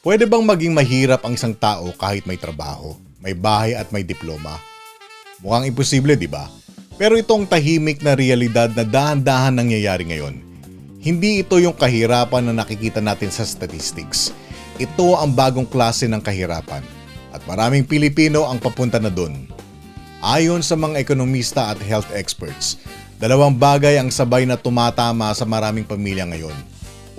Pwede bang maging mahirap ang isang tao kahit may trabaho, may bahay at may diploma? Mukhang imposible, di ba? Pero itong tahimik na realidad na dahan-dahan nangyayari ngayon. Hindi ito yung kahirapan na nakikita natin sa statistics. Ito ang bagong klase ng kahirapan. At maraming Pilipino ang papunta na dun. Ayon sa mga ekonomista at health experts, dalawang bagay ang sabay na tumatama sa maraming pamilya ngayon.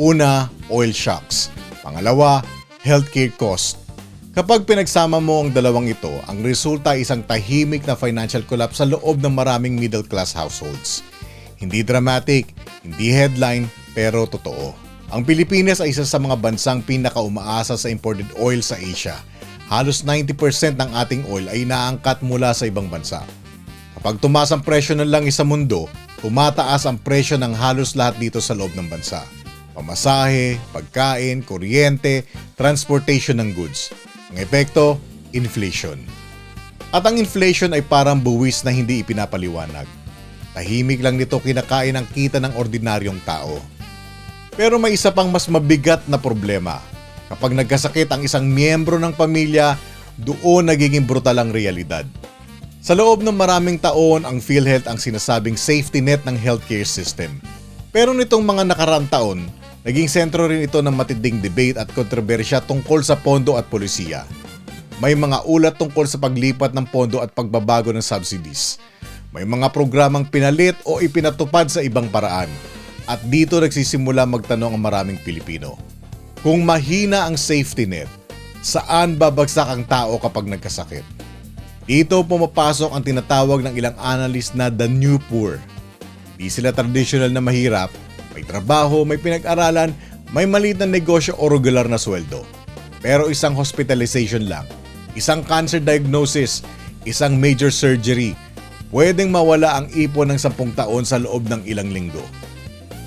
Una, oil shocks. Pangalawa, healthcare cost. Kapag pinagsama mo ang dalawang ito, ang resulta ay isang tahimik na financial collapse sa loob ng maraming middle class households. Hindi dramatic, hindi headline, pero totoo. Ang Pilipinas ay isa sa mga bansang pinaka-umaasa sa imported oil sa Asia. Halos 90% ng ating oil ay inaangkat mula sa ibang bansa. Kapag tumaas ang presyo ng langis sa mundo, tumataas ang presyo ng halos lahat dito sa loob ng bansa. Pamasahe, pagkain, kuryente, transportation ng goods. Ang epekto, inflation. At ang inflation ay parang buwis na hindi ipinapaliwanag. Tahimik lang nito kinakain ang kita ng ordinaryong tao. Pero may isa pang mas mabigat na problema. Kapag nagkasakit ang isang miyembro ng pamilya, doon nagiging brutal ang realidad. Sa loob ng maraming taon, ang PhilHealth ang sinasabing safety net ng healthcare system. Pero nitong mga nakaraang taon, naging sentro rin ito ng matinding debate at kontrobersya tungkol sa pondo at polisiya. May mga ulat tungkol sa paglipat ng pondo at pagbabago ng subsidies. May mga programang pinalit o ipinatupad sa ibang paraan. At dito nagsisimula magtanong ang maraming Pilipino. Kung mahina ang safety net, saan babagsak ang tao kapag nagkasakit? Dito pumapasok ang tinatawag ng ilang analyst na the new poor. Di sila traditional na mahirap, may trabaho, may pinag-aralan, may maliit na negosyo o regular na sweldo. Pero isang hospitalization lang, isang cancer diagnosis, isang major surgery, pwedeng mawala ang ipon ng 10 taon sa loob ng ilang linggo.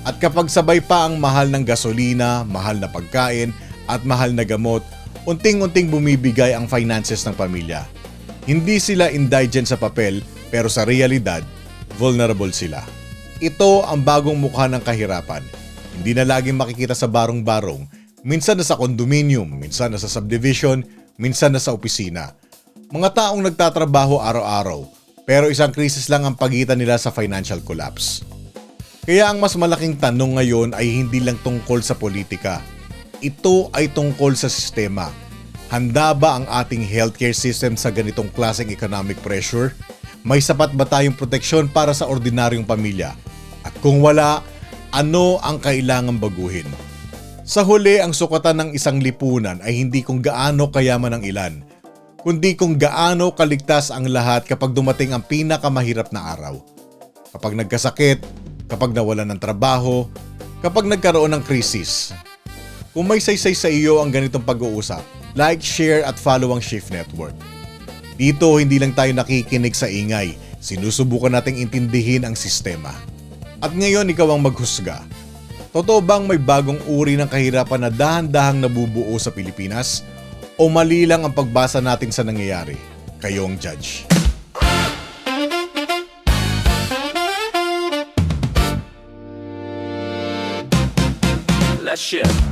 At kapag sabay pa ang mahal ng gasolina, mahal na pagkain, at mahal na gamot, unting-unting bumibigay ang finances ng pamilya. Hindi sila indigent sa papel, pero sa realidad, vulnerable sila. Ito ang bagong mukha ng kahirapan. Hindi na laging makikita sa barong-barong, minsan na sa condominium, minsan na sa subdivision, minsan na sa opisina. Mga taong nagtatrabaho araw-araw, pero isang krisis lang ang pagitan nila sa financial collapse. Kaya ang mas malaking tanong ngayon ay hindi lang tungkol sa politika. Ito ay tungkol sa sistema. Handa ba ang ating healthcare system sa ganitong klaseng economic pressure? May sapat ba tayong proteksyon para sa ordinaryong pamilya? At kung wala, ano ang kailangang baguhin? Sa huli, ang sukatan ng isang lipunan ay hindi kung gaano kayaman ang ilan, kundi kung gaano kaligtas ang lahat kapag dumating ang pinakamahirap na araw. Kapag nagkasakit, kapag nawalan ng trabaho, kapag nagkaroon ng krisis. Kung may saysay sa iyo ang ganitong pag-uusap, like, share at follow ang Shift Network. Dito hindi lang tayo nakikinig sa ingay, sinusubukan nating intindihin ang sistema. At ngayon ikaw ang maghusga. Totoo bang may bagong uri ng kahirapan na dahan-dahang nabubuo sa Pilipinas? O mali lang ang pagbasa natin sa nangyayari? Kayo ang judge. Let's shift.